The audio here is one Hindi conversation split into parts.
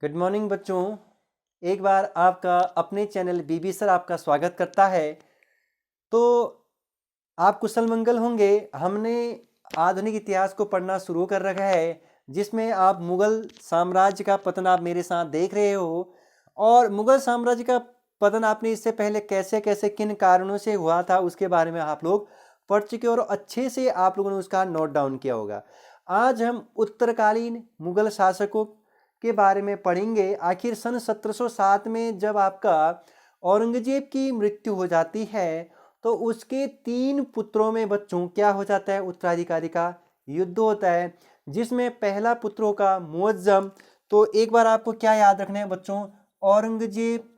गुड मॉर्निंग बच्चों। एक बार आपका अपने चैनल बीबी सर आपका स्वागत करता है। तो आप कुशल मंगल होंगे। हमने आधुनिक इतिहास को पढ़ना शुरू कर रखा है, जिसमें आप मुगल साम्राज्य का पतन आप मेरे साथ देख रहे हो। और मुगल साम्राज्य का पतन आपने इससे पहले कैसे कैसे किन कारणों से हुआ था उसके बारे में आप लोग पढ़ चुके और अच्छे से आप लोगों ने उसका नोट डाउन किया होगा। आज हम उत्तरकालीन मुगल शासकों के बारे में पढ़ेंगे। आखिर सन 1707 में जब आपका औरंगजेब की मृत्यु हो जाती है तो उसके 3 पुत्रों में बच्चों क्या हो जाता है, उत्तराधिकारी का युद्ध होता है, जिसमें पहला पुत्र होगा मुअज्जम। तो एक बार आपको क्या याद रखना है बच्चों, औरंगजेब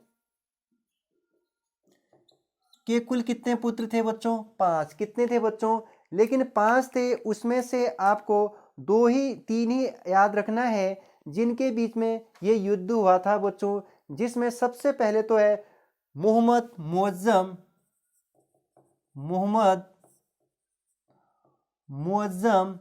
के कुल कितने पुत्र थे बच्चों? 5। कितने थे बच्चों? लेकिन 5 थे, उसमें से आपको 3 ही याद रखना है जिनके बीच में ये युद्ध हुआ था बच्चों। जिसमें सबसे पहले तो है मोहम्मद मुअज्जम,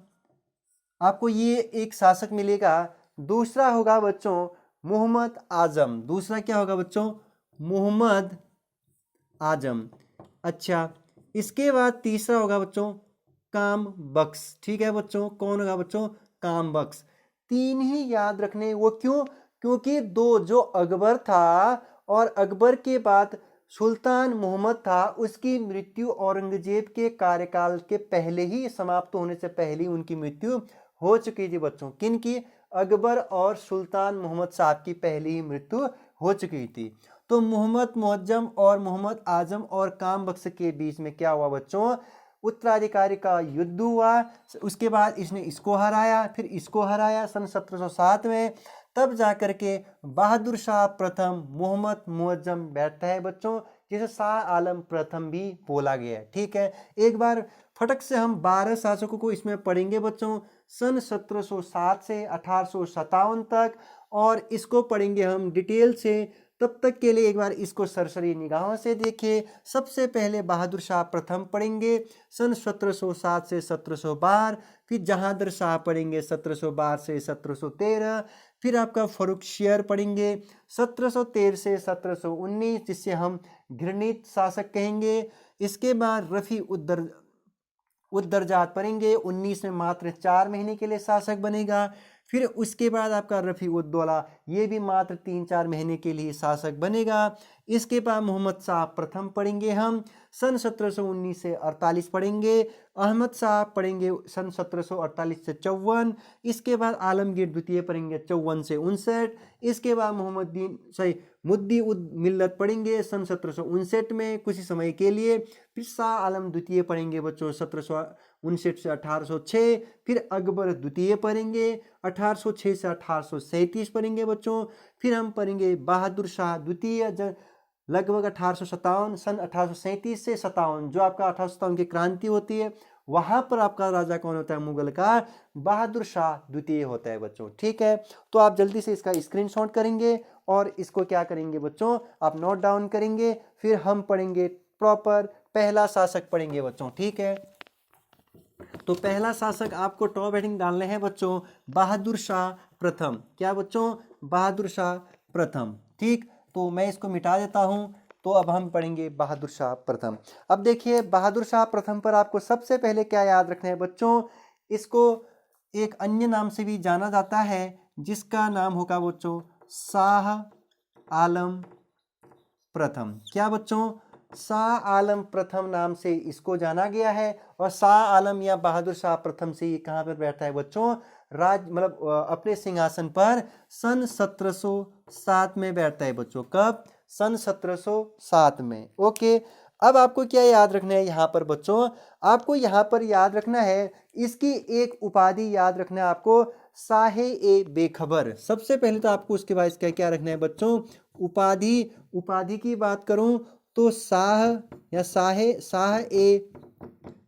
आपको ये एक शासक मिलेगा। दूसरा होगा बच्चों मोहम्मद आजम। दूसरा क्या होगा बच्चों? मोहम्मद आजम। अच्छा, इसके बाद तीसरा होगा बच्चों काम बख्श। ठीक है बच्चों, कौन होगा बच्चों? काम बख्श। 3 ही याद रखने। वो क्यों? क्योंकि 2 जो अकबर था और अकबर के बाद सुल्तान मोहम्मद था, उसकी मृत्यु औरंगजेब के कार्यकाल के पहले ही, समाप्त होने से पहले ही उनकी मृत्यु हो चुकी थी बच्चों। किन की? अकबर और सुल्तान मोहम्मद साहब की पहले ही मृत्यु हो चुकी थी। तो मोहम्मद मुअज्जम और मोहम्मद आजम और काम बख्श के बीच में क्या हुआ बच्चों? उत्तराधिकारी का युद्ध हुआ। उसके बाद इसने इसको हराया, फिर इसको हराया सन 1707 में। तब जाकर के बहादुर शाह प्रथम मोहम्मद मुअज्जम बैठता है बच्चों, जिसे शाह आलम प्रथम भी बोला गया है। ठीक है, एक बार फटक से हम 12 शासकों को इसमें पढ़ेंगे बच्चों, सन 1707 से 1857 तक, और इसको पढ़ेंगे हम डिटेल से। तब तक के लिए एक बार इसको सरसरी निगाहों से देखिए। सबसे पहले बहादुर शाह प्रथम पढ़ेंगे सन 1707 से 1712, फिर जहांगीर शाह पढ़ेंगे 1712 से 1713, फिर आपका फर्रुखसियर पढ़ेंगे 1713 से 1719, जिससे हम घृणित शासक कहेंगे। इसके बाद रफी उद्दरजात पढ़ेंगे, 19 में मात्र 4 महीने के लिए शासक बनेगा। फिर उसके बाद आपका रफ़ी उद्दौला, ये भी मात्र 3-4 महीने के लिए शासक बनेगा। इसके बाद मोहम्मद शाह प्रथम पढ़ेंगे हम, सन 1719 से 48 पढ़ेंगे। अहमद शाह पढ़ेंगे सन 1748 से 54। इसके बाद आलमगीर द्वितीय पढ़ेंगे 54 से 59। इसके बाद मुद्दी उद मिल्लत पढ़ेंगे सन 1759 में कुछ ही समय के लिए। फिर शाह आलम द्वितीय पढ़ेंगे बच्चों 1759 से 1806। फिर अकबर द्वितीय पढ़ेंगे 1806 से 1837 पढ़ेंगे बच्चों। फिर हम पढ़ेंगे बहादुर शाह द्वितीय, लगभग 1857, सन 1837 से 57, जो आपका 1857 की क्रांति होती है, वहां पर आपका राजा कौन होता है मुगल का? बहादुर शाह द्वितीय होता है बच्चों। ठीक है, तो आप जल्दी से इसका स्क्रीनशॉट करेंगे और इसको क्या करेंगे बच्चों, आप नोट डाउन करेंगे। फिर हम पढ़ेंगे प्रॉपर पहला शासक पढ़ेंगे बच्चों। ठीक है, तो पहला शासक आपको टॉप हेडिंग डालने हैं बच्चों, बहादुर शाह प्रथम। क्या बच्चों? बहादुर शाह प्रथम। ठीक, तो मैं इसको मिटा देता हूं। तो अब हम पढ़ेंगे बहादुर शाह प्रथम। अब देखिए, बहादुर शाह प्रथम पर आपको सबसे पहले क्या याद रखना है बच्चों? इसको एक अन्य नाम से भी जाना जाता है, जिसका नाम होगा बच्चों शाह आलम प्रथम। क्या बच्चों? शाह आलम प्रथम नाम से इसको जाना गया है। और शाह आलम या बहादुर शाह प्रथम से ये कहाँ पर बैठा है बच्चों? अपने सिंहासन पर सन 1707 में बैठता है बच्चों। कब? सन 1707 में। ओके, अब आपको क्या याद रखना है यहाँ पर बच्चों? आपको यहाँ पर याद रखना है, इसकी एक उपाधि याद रखना है आपको, शाहे ए बेखबर। सबसे पहले तो आपको उसके बाद क्या क्या रखना है बच्चों? उपाधि की बात करूं तो शाह या शाह ए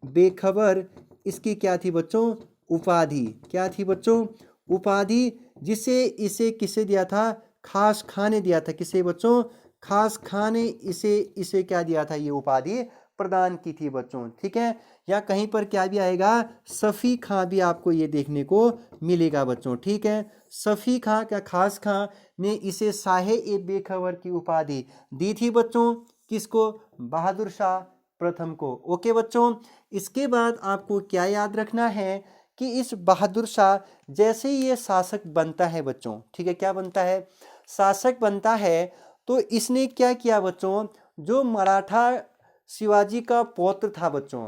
बेखबर, इसकी क्या थी बच्चों? उपाधि। क्या थी बच्चों? उपाधि, जिसे इसे किसे दिया था? खास खां ने दिया था। किसे बच्चों? खास खां ने इसे क्या दिया था? ये उपाधि प्रदान की थी बच्चों। ठीक है, या कहीं पर क्या भी आएगा, सफ़ी खां भी आपको ये देखने को मिलेगा बच्चों। ठीक है, सफ़ी खां क्या खास खां ने इसे शाहे ए बेखबर की उपाधि दी थी बच्चों। किसको? बहादुर शाह प्रथम को। ओके बच्चों, इसके बाद आपको क्या याद रखना है कि इस बहादुर शाह जैसे ही ये शासक बनता है बच्चों, ठीक है, क्या बनता है? शासक बनता है, तो इसने क्या किया बच्चों, जो मराठा शिवाजी का पौत्र था बच्चों,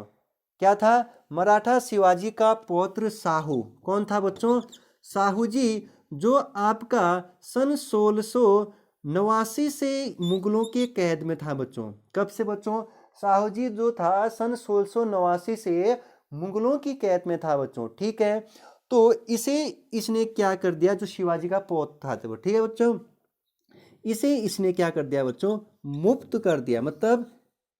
क्या था? मराठा शिवाजी का पौत्र साहू। कौन था बच्चों? साहू जी, जो आपका सन 1689 से मुगलों के कैद में था बच्चों। कब से बच्चों? साहू जी जो था सन 1689 से मुगलों की कैद में था बच्चों। ठीक है, तो इसने क्या कर दिया, जो शिवाजी का पौत्र था तो ठीक है बच्चों, इसने क्या कर दिया बच्चों, मुक्त कर दिया, मतलब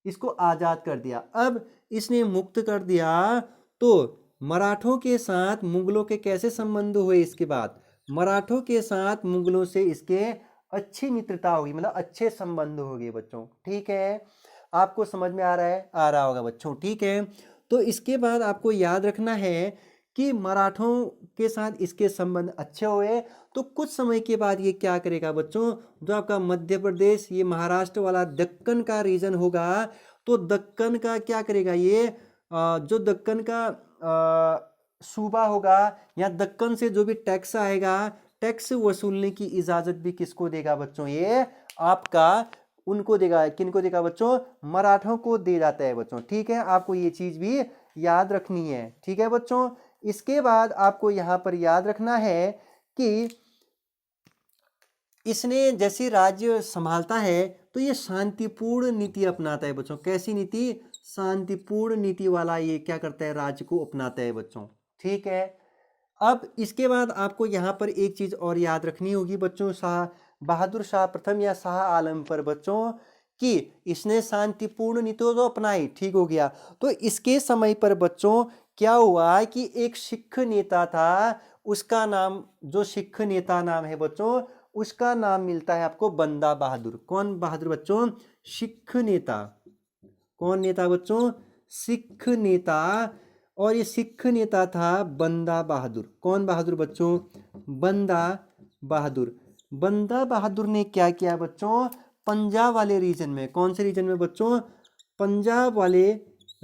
इसको आजाद कर दिया। अब इसने मुक्त कर दिया तो मराठों के साथ मुगलों के कैसे संबंध हुए? इसके बाद मराठों के साथ मुगलों से इसके अच्छी मित्रता होगी, मतलब अच्छे संबंध हो गए बच्चों। ठीक है, आपको समझ में आ रहा है? आ रहा होगा बच्चों। ठीक है, तो इसके बाद आपको याद रखना है कि मराठों के साथ इसके संबंध अच्छे हुए, तो कुछ समय के बाद ये क्या करेगा बच्चों, जो आपका मध्य प्रदेश, ये महाराष्ट्र वाला दक्कन का रीजन होगा, तो दक्कन का क्या करेगा ये, जो दक्कन का सूबा होगा या दक्कन से जो भी टैक्स आएगा, टैक्स वसूलने की इजाजत भी किसको देगा बच्चों? ये आपका उनको देगा। किनको देगा बच्चों? मराठों को दे जाता है बच्चों। ठीक है, आपको ये चीज भी याद रखनी है। ठीक है बच्चों, इसके बाद आपको यहाँ पर याद रखना है कि इसने जैसे राज्य संभालता है तो ये शांतिपूर्ण नीति अपनाता है बच्चों। कैसी नीति? शांतिपूर्ण नीति वाला ये क्या करता है, राज्य को अपनाता है बच्चों। ठीक है, अब इसके बाद आपको यहाँ पर एक चीज और याद रखनी होगी बच्चों, बहादुर शाह प्रथम या शाह आलम पर बच्चों, कि इसने शांतिपूर्ण नीति तो अपनाई, ठीक हो गया। तो इसके समय पर बच्चों क्या हुआ कि एक सिख नेता था, उसका नाम, जो सिख नेता नाम है बच्चों, उसका नाम मिलता है आपको बंदा बहादुर। कौन बहादुर बच्चों? सिख नेता। कौन नेता बच्चों? सिख नेता। और ये सिख नेता था बंदा बहादुर। कौन बहादुर बच्चों? बंदा बहादुर। बंदा बहादुर ने क्या किया बच्चों, पंजाब वाले रीजन में, कौन से रीजन में बच्चों? पंजाब वाले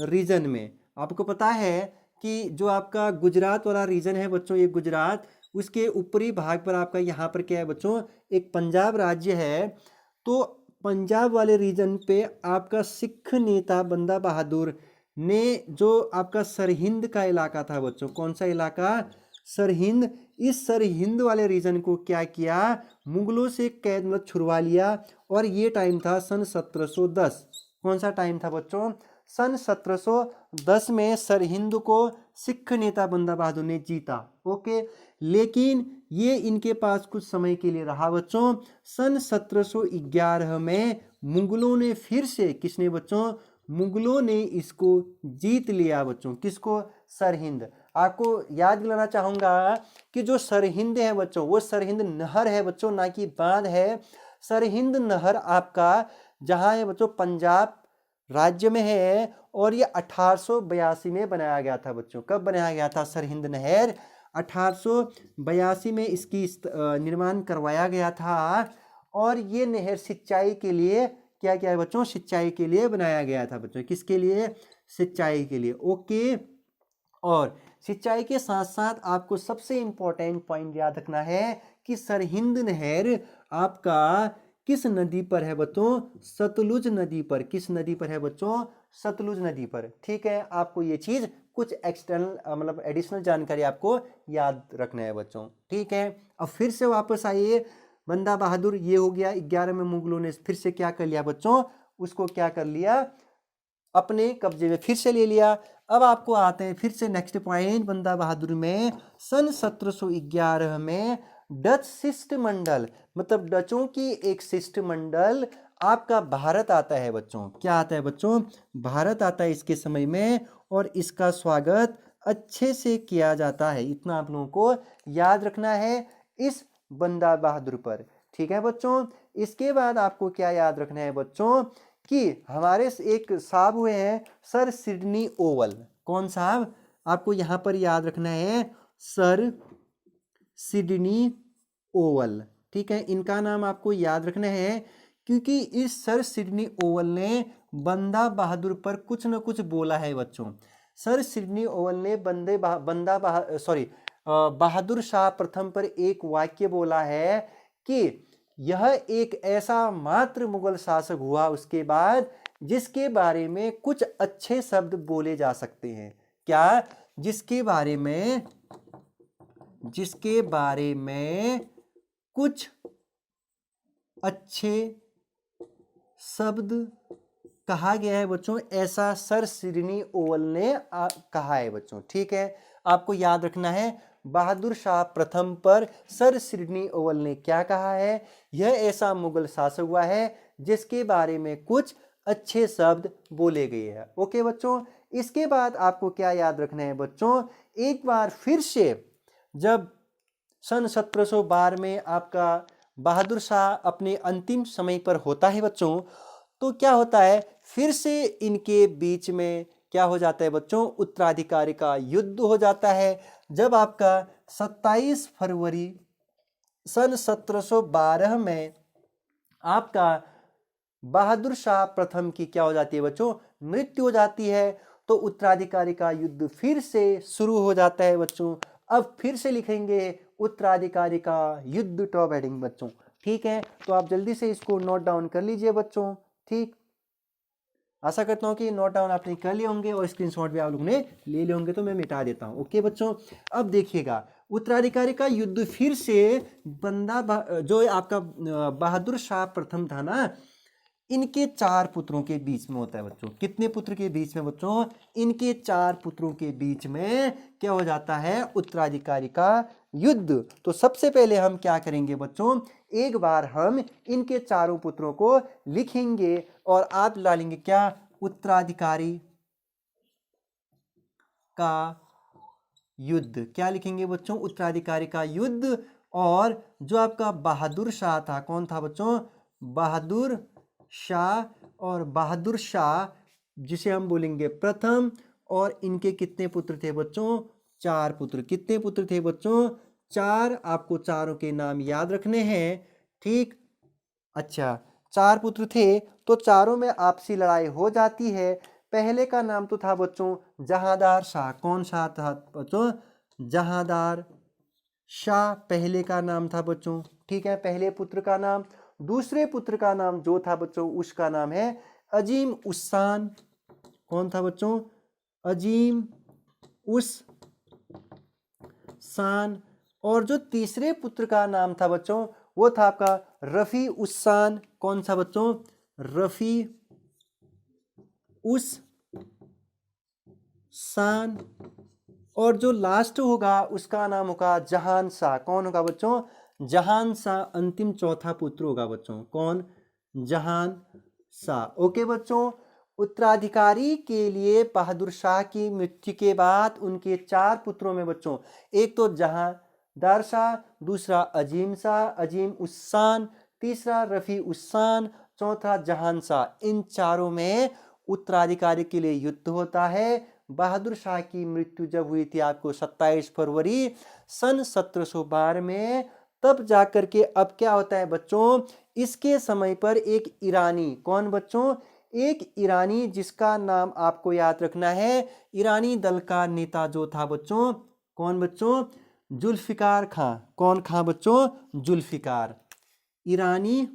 रीजन में। आपको पता है कि जो आपका गुजरात वाला रीजन है बच्चों, ये गुजरात, उसके ऊपरी भाग पर आपका यहाँ पर क्या है बच्चों, एक पंजाब राज्य है। तो पंजाब वाले रीजन पे आपका सिख नेता बंदा बहादुर ने जो आपका सरहिंद का इलाका था बच्चों, कौन सा इलाका? सरहिंद। इस सरहिंद वाले रीजन को क्या किया, मुगलों से कैद मतलब छुड़वा लिया। और ये टाइम था सन 1710। कौन सा टाइम था बच्चों? सन 1710 में सरहिंद को सिख नेता बंदा बहादुर ने जीता। ओके, लेकिन ये इनके पास कुछ समय के लिए रहा बच्चों। सन 1711 में मुगलों ने फिर से, किसने बच्चों? मुगलों ने इसको जीत लिया बच्चों। किसको? सरहिंद। आपको याद दिलाना चाहूंगा कि जो सरहिंद है बच्चों, वो सरहिंद नहर है बच्चों, ना कि बांध है। सरहिंद नहर आपका जहां है बच्चों, पंजाब राज्य में है। और ये 1882 में बनाया गया था बच्चों। कब बनाया गया था सरहिंद नहर? 1882 में इसकी निर्माण करवाया गया था। और ये नहर सिंचाई के लिए क्या क्या है बच्चों? सिंचाई के लिए बनाया गया था बच्चों। किसके लिए? सिंचाई के लिए। ओके, और सिंचाई के साथ साथ आपको सबसे इंपॉर्टेंट पॉइंट याद रखना है कि सरहिंद नहर आपका किस नदी पर है बच्चों? सतलुज नदी पर। किस नदी पर है बच्चों? सतलुज नदी पर। ठीक है, आपको ये चीज कुछ एक्सटर्नल मतलब एडिशनल जानकारी आपको याद रखना है बच्चों। ठीक है, अब फिर से वापस आइए। बंदा बहादुर ये हो गया। 11 में मुगलों ने फिर से क्या कर लिया बच्चों, उसको क्या कर लिया, अपने कब्जे में फिर से ले लिया। अब आपको आते हैं फिर से नेक्स्ट पॉइंट, बंदा बहादुर में सन 1711 में डच शिष्टमंडल, मतलब डचों की एक शिष्टमंडल आपका भारत आता है बच्चों। क्या आता है बच्चों? भारत आता है इसके समय में, और इसका स्वागत अच्छे से किया जाता है। इतना आप लोगों को याद रखना है इस बंदा बहादुर पर। ठीक है बच्चों, इसके बाद आपको क्या याद रखना है बच्चों कि हमारे एक साहब हुए हैं सर सिडनी ओवल। कौन साहब? आपको यहाँ पर याद रखना है, सर सिडनी ओवल। ठीक है, इनका नाम आपको याद रखना है क्योंकि इस सर सिडनी ओवल ने बंदा बहादुर पर कुछ न कुछ बोला है बच्चों। सर सिडनी ओवल ने बहादुर शाह प्रथम पर एक वाक्य बोला है कि यह एक ऐसा मात्र मुगल शासक हुआ उसके बाद जिसके बारे में कुछ अच्छे शब्द बोले जा सकते हैं। क्या? जिसके बारे में कुछ अच्छे शब्द कहा गया है बच्चों, ऐसा सर सिडनी ओवल ने कहा है बच्चों। ठीक है, आपको याद रखना है बहादुर शाह प्रथम पर सर सिडनी ओवल ने क्या कहा है? यह ऐसा मुगल शासक हुआ है जिसके बारे में कुछ अच्छे शब्द बोले गए हैं। ओके बच्चों, इसके बाद आपको क्या याद रखना है बच्चों, एक बार फिर से जब सन 1712 में आपका बहादुर शाह अपने अंतिम समय पर होता है बच्चों, तो क्या होता है, फिर से इनके बीच में क्या हो जाता है बच्चों, उत्तराधिकारी का युद्ध हो जाता है। जब आपका 27 फरवरी सन 1712 में आपका बहादुर शाह प्रथम की क्या हो जाती है बच्चों, मृत्यु हो जाती है, तो उत्तराधिकारी का युद्ध फिर से शुरू हो जाता है बच्चों। अब फिर से लिखेंगे उत्तराधिकारी का युद्ध, टॉप हेडिंग बच्चों। ठीक है, तो आप जल्दी से इसको नोट डाउन कर लीजिए बच्चों। ठीक, आशा करता हूँ कि नोट डाउन आपने कर लिए होंगे और स्क्रीनशॉट भी आप लोगों ने ले लिए होंगे, तो मैं मिटा देता हूँ। ओके बच्चों, अब देखिएगा उत्तराधिकारी का युद्ध फिर से जो आपका बहादुर शाह प्रथम था ना, इनके 4 पुत्रों के बीच में होता है बच्चों। कितने पुत्र के बीच में बच्चों? इनके 4 पुत्रों के बीच में क्या हो जाता है, उत्तराधिकारी का युद्ध। तो सबसे पहले हम क्या करेंगे बच्चों, एक बार हम इनके चारों पुत्रों को लिखेंगे और आप डालेंगे क्या, उत्तराधिकारी का युद्ध। क्या लिखेंगे बच्चों, उत्तराधिकारी का युद्ध। और जो आपका बहादुर शाह था, कौन था बच्चों, बहादुर शाह, और बहादुर शाह जिसे हम बोलेंगे प्रथम, और इनके कितने पुत्र थे बच्चों, 4 पुत्र। कितने पुत्र थे बच्चों, 4। आपको चारों के नाम याद रखने हैं। ठीक, अच्छा 4 पुत्र थे, तो चारों में आपसी लड़ाई हो जाती है। पहले का नाम तो था बच्चों जहांदार शाह। कौन शाह था बच्चों, जहांदार शाह पहले का नाम था बच्चों। ठीक है, पहले पुत्र का नाम। दूसरे पुत्र का नाम जो था बच्चों, उसका नाम है अजीम उस शान। कौन था बच्चों, अजीम उस शान। और जो तीसरे पुत्र का नाम था बच्चों, वो था आपका रफी उस शान। कौन सा बच्चों, रफी उस शान। और जो लास्ट होगा उसका नाम होगा जहान शाह। कौन होगा बच्चों, जहान शाह अंतिम चौथा पुत्र होगा बच्चों। कौन, जहान शाह। ओके बच्चों, उत्तराधिकारी के लिए बहादुर शाह की मृत्यु के बाद उनके 4 पुत्रों में बच्चों, एक तो जहांदार शाह, दूसरा अजीम शाह, अजीम उस शान, तीसरा रफी उस शान, चौथा जहान शाह। इन चारों में उत्तराधिकारी के लिए युद्ध होता है। बहादुर शाह की मृत्यु जब हुई थी आपको 27 फरवरी सन 1712 में, तब जाकर के अब क्या होता है बच्चों, इसके समय पर एक ईरानी, कौन बच्चों, एक ईरानी जिसका नाम आपको याद रखना है, ईरानी दल का नेता जो था बच्चों, कौन बच्चों, जुल्फिकार खां। कौन खां बच्चों, जुल्फिकार। ईरानी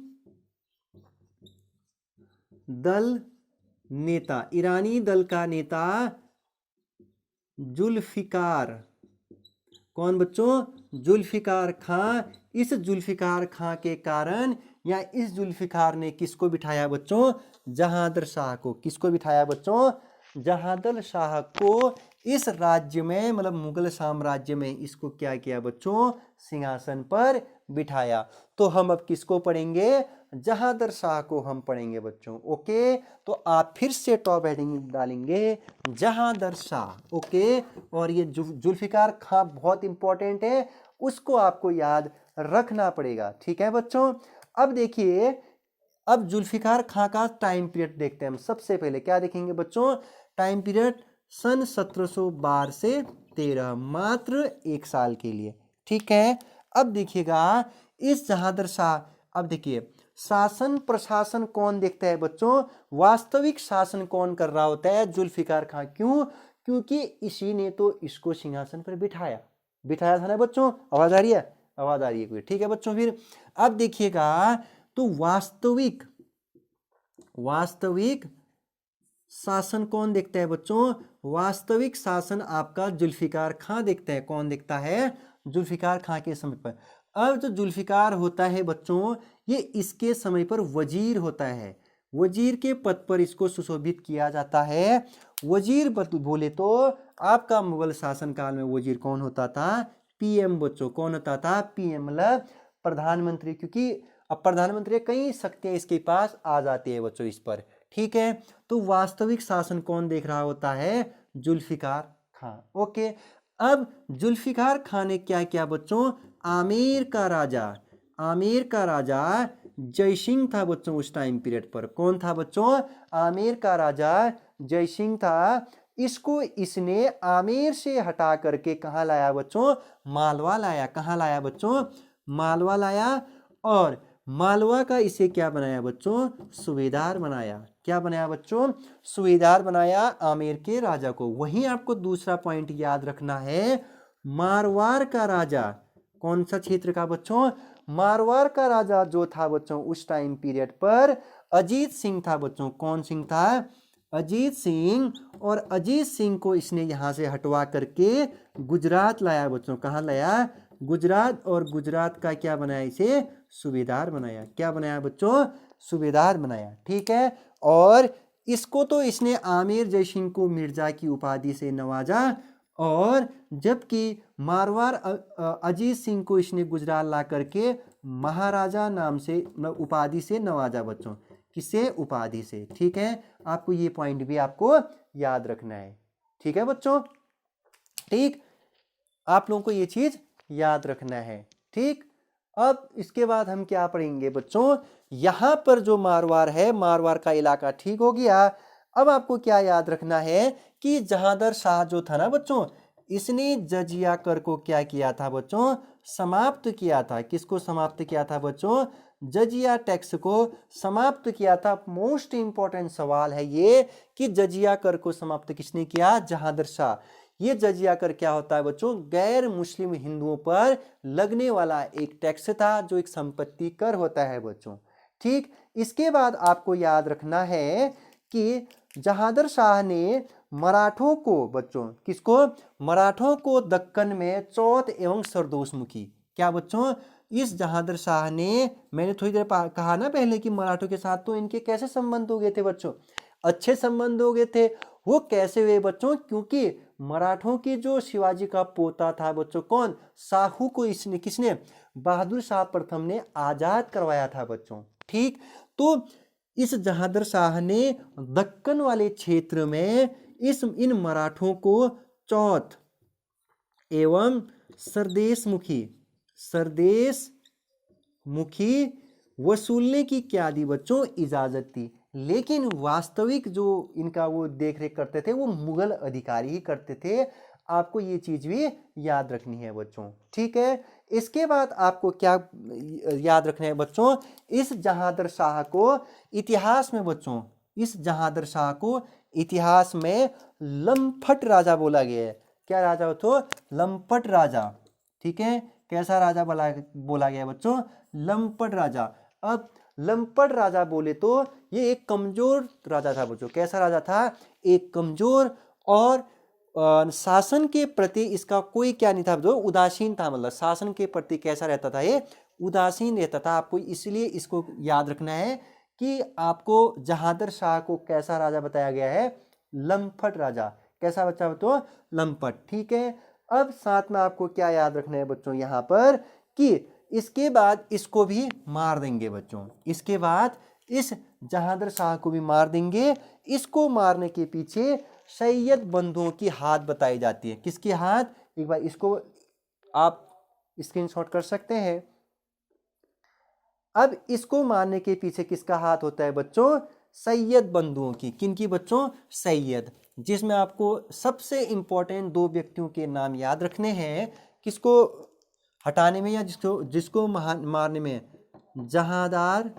दल नेता, ईरानी दल का नेता जुल्फिकार। कौन बच्चों, जुल्फिकार खां। इस जुल्फिकार खां के कारण, या इस जुल्फिकार ने किसको बिठाया बच्चों, जहांदर शाह को। किसको बिठाया बच्चों, जहांदर शाह को इस राज्य में, मतलब मुगल साम्राज्य में, इसको क्या किया बच्चों, सिंहासन पर बिठाया। तो हम अब किसको पढ़ेंगे, जहांदर शाह को हम पढ़ेंगे बच्चों। ओके, तो आप फिर से टॉप हेडिंग डालेंगे जहांदर शाह। ओके, और ये जुल्फिकार खां बहुत इंपॉर्टेंट है, उसको आपको याद रखना पड़ेगा। ठीक है बच्चों, अब देखिए अब जुल्फिकार खां का टाइम पीरियड देखते हैं हम। सबसे पहले क्या देखेंगे बच्चों, टाइम पीरियड सन 1712 से 13, मात्र 1 साल के लिए। ठीक है, अब देखिएगा इस जहादर शाह, अब देखिए शासन प्रशासन कौन देखता है बच्चों, वास्तविक शासन कौन कर रहा होता है, जुल्फिकार खां। क्यों, क्योंकि इसी ने तो इसको सिंहासन पर बिठाया था ना बच्चों। आवाज आ रही है, आवाज आ रही है कोई? ठीक है बच्चों, फिर अब देखिएगा तो वास्तविक शासन कौन देखता है बच्चों, वास्तविक शासन आपका जुल्फिकार खां देखता है। कौन देखता है, जुल्फिकार खां के समय पर। अब जो जुल्फिकार होता है बच्चों, ये इसके समय पर वजीर होता है, वजीर के पद पर इसको सुशोभित किया जाता है। वजीर बोले तो आपका मुगल शासन काल में वजीर कौन होता था, पीएम बच्चों। कौन होता था, पीएम, मतलब प्रधानमंत्री, क्योंकि अब प्रधानमंत्री कई शक्तियां इसके पास आ जाती है बच्चों इस पर। ठीक है, तो वास्तविक शासन कौन देख रहा होता है, जुल्फिकार खां। ओके, अब जुल्फिकार खां ने क्या किया बच्चों, आमेर का राजा जयसिंह था बच्चों उस टाइम पीरियड पर। कौन था बच्चों, आमेर का राजा जयसिंह था। इसको इसने आमेर से हटा करके कहाँ लाया बच्चों, मालवा लाया। कहाँ लाया बच्चों, मालवा लाया, और मालवा का इसे क्या बनाया बच्चों, सूबेदार बनाया। क्या बनाया बच्चों, सूबेदार बनाया आमेर के राजा को। वहीं आपको दूसरा पॉइंट याद रखना है, मारवाड़ का राजा, कौन सा क्षेत्र का बच्चों, मारवाड़ का राजा जो था बच्चों उस टाइम पीरियड पर अजीत सिंह था बच्चों। कौन सिंह था, अजीत सिंह। और अजीत सिंह को इसने यहाँ से हटवा करके गुजरात लाया बच्चों। कहाँ लाया, गुजरात। और गुजरात का क्या बनाया, इसे सूबेदार बनाया। क्या बनाया बच्चों, सूबेदार बनाया। ठीक है, और इसको तो इसने आमेर जयसिंह को मिर्जा की उपाधि से नवाजा, और जबकि मारवाड़ अजीत सिंह को इसने गुजरात ला करके महाराजा नाम से उपाधि से नवाजा बच्चों। किसे, उपाधि से। ठीक है, आपको ये पॉइंट भी आपको याद रखना है। ठीक है बच्चों, ठीक, आप लोगों को ये चीज याद रखना है। ठीक, अब इसके बाद हम क्या पढ़ेंगे बच्चों, यहां पर जो मारवाड़ है, मारवाड़ का इलाका ठीक हो गया। अब आपको क्या याद रखना है कि जहांदर शाह जो था ना बच्चों, इसने जजिया कर को क्या किया था बच्चों, समाप्त किया था। किसको समाप्त किया था बच्चों, जजिया टैक्स को समाप्त किया था। मोस्ट इंपॉर्टेंट सवाल है ये कि जजिया कर को समाप्त किसने किया, जहांदर शाह। ये जजिया कर क्या होता है बच्चों, गैर मुस्लिम हिंदुओं पर लगने वाला एक टैक्स था, जो एक संपत्ति कर होता है बच्चों। ठीक, इसके बाद आपको याद रखना है कि जहांदर शाह ने मराठों को बच्चों, किसको, मराठों को दक्कन में चौथ एवं सरदोषमुखी। क्या बच्चों, इस जहांदर शाह ने, मैंने थोड़ी देर कहा ना पहले कि मराठों के साथ तो इनके कैसे संबंध हो गए थे बच्चों, अच्छे संबंध हो गए थे। वो कैसे हुए बच्चों, क्योंकि मराठों की जो शिवाजी का पोता था बच्चों, कौन, शाहू को इसने, किसने, बहादुर शाह प्रथम ने आजाद करवाया था बच्चों। ठीक, तो इस जहांदर शाह ने दक्कन वाले क्षेत्र में इन मराठों को चौथ एवं सरदेशमुखी वसूलने की क्या दी बच्चों, इजाजत दी। लेकिन वास्तविक जो इनका वो देख रेख करते थे वो मुगल अधिकारी ही करते थे। आपको ये चीज भी याद रखनी है बच्चों। ठीक है, इसके बाद आपको क्या याद रखना है बच्चों, इस जहांदर शाह को इतिहास में बच्चों, इस जहांदर शाह को इतिहास में लंपट राजा बोला गया है। क्या राजा हो तो, लंपट राजा। ठीक है, कैसा राजा बोला गया बच्चों, लंपट राजा। अब लंपट राजा बोले तो ये एक कमजोर राजा था बच्चों। कैसा राजा था, एक कमजोर, और शासन के प्रति इसका कोई क्या नहीं था जो, उदासीन था। मतलब शासन के प्रति कैसा रहता था, ये उदासीन रहता था। आपको इसलिए इसको याद रखना है कि आपको जहांदर शाह को कैसा राजा बताया गया है, लंपट राजा। कैसा बच्चा तो, लंपट। ठीक है, अब साथ में आपको क्या याद रखना है बच्चों यहाँ पर, कि इसके बाद इसको भी मार देंगे बच्चों। इसके बाद इस जहांदर शाह को भी मार देंगे। इसको मारने के पीछे सैयद बंधुओं की हाथ बताई जाती है। किसकी हाथ, एक बार इसको आप स्क्रीनशॉट कर सकते हैं। अब इसको मारने के पीछे किसका हाथ होता है बच्चों? सैयद बंधुओं की। किनकी बच्चों? सैयद। जिसमें आपको सबसे इंपॉर्टेंट दो व्यक्तियों के नाम याद रखने हैं। किसको हटाने में या जिसको जिसको मारने में? जहांदार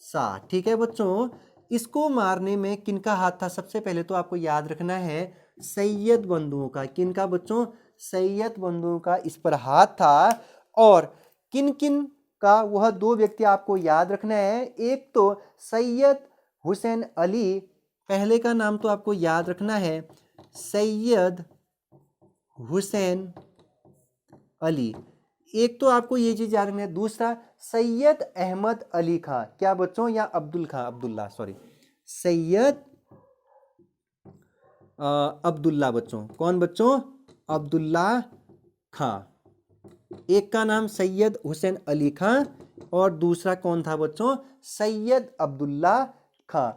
शाह। ठीक है बच्चों, इसको मारने में किनका हाथ था? सबसे पहले तो आपको याद रखना है सैयद बंधुओं का। किनका बच्चों? सैयद बंधुओं का इस पर हाथ था। और किन किन का वह दो व्यक्ति आपको याद रखना है। एक तो सैयद हुसैन अली, पहले का नाम तो आपको याद रखना है सैयद हुसैन अली। एक तो आपको ये चीज याद रखना है। दूसरा सैयद अहमद अली खां। क्या बच्चों? या अब्दुल खां, अब्दुल्ला, सॉरी, सैयद अब्दुल्ला बच्चों। कौन बच्चों? अब्दुल्ला खां। एक का नाम सैयद हुसैन अली खां और दूसरा कौन था बच्चों? सैयद अब्दुल्ला खां।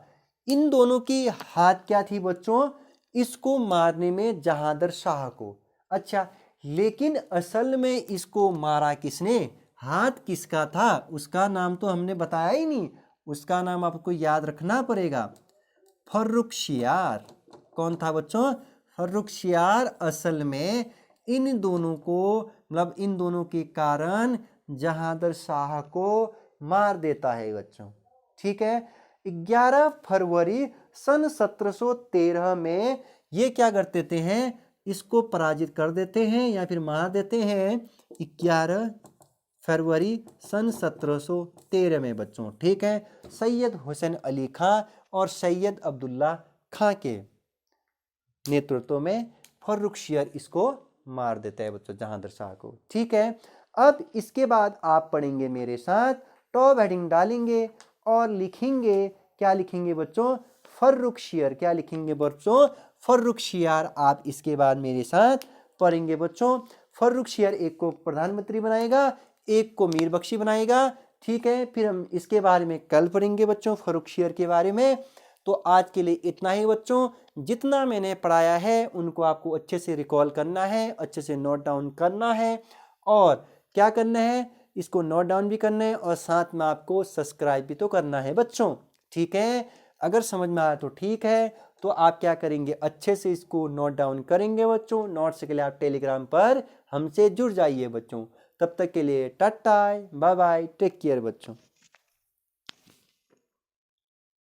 इन दोनों की हाथ क्या थी बच्चों? इसको मारने में जहांदर शाह को। अच्छा, लेकिन असल में इसको मारा किसने? हाथ किसका था? उसका नाम तो हमने बताया ही नहीं। उसका नाम आपको याद रखना पड़ेगा, फर्रुखशियार। कौन था बच्चों? फर्रुखशियार असल में इन दोनों को, मतलब इन दोनों के कारण जहांदर शाह को मार देता है बच्चों। ठीक है, 11 फरवरी सन 1713 में ये क्या कर देते हैं? इसको पराजित कर देते हैं या फिर मार देते हैं 11 फरवरी सन 1713 में बच्चों। ठीक है, सैयद हुसैन अली खां और सैयद अब्दुल्ला खां के नेतृत्व में फर्रुखशियार इसको मार देता है बच्चों, जहांदर शाह को। ठीक है, अब इसके बाद आप पढ़ेंगे मेरे साथ, टॉप हेडिंग डालेंगे और लिखेंगे, क्या लिखेंगे बच्चों? फर्रुखशियार। क्या लिखेंगे बच्चों? फर्रुखशियार। आप इसके बाद मेरे साथ पढ़ेंगे बच्चों। फर्रुखशियार एक को प्रधानमंत्री बनाएगा, एक को मीर बख्शी बनाएगा। ठीक है, फिर हम इसके बारे में कल पढ़ेंगे बच्चों, फर्रुखशियार के बारे में। तो आज के लिए इतना ही बच्चों। जितना मैंने पढ़ाया है उनको आपको अच्छे से रिकॉल करना है, अच्छे से नोट डाउन करना है और क्या करना है? इसको नोट डाउन भी करना है और साथ में आपको सब्सक्राइब भी तो करना है बच्चों। ठीक है, अगर समझ में आया तो ठीक है, तो आप क्या करेंगे? अच्छे से इसको नोट डाउन करेंगे बच्चों। नोट्स के लिए आप टेलीग्राम पर हमसे जुड़ जाइए बच्चों। तब तक के लिए tata, bye bye, take care बच्चों।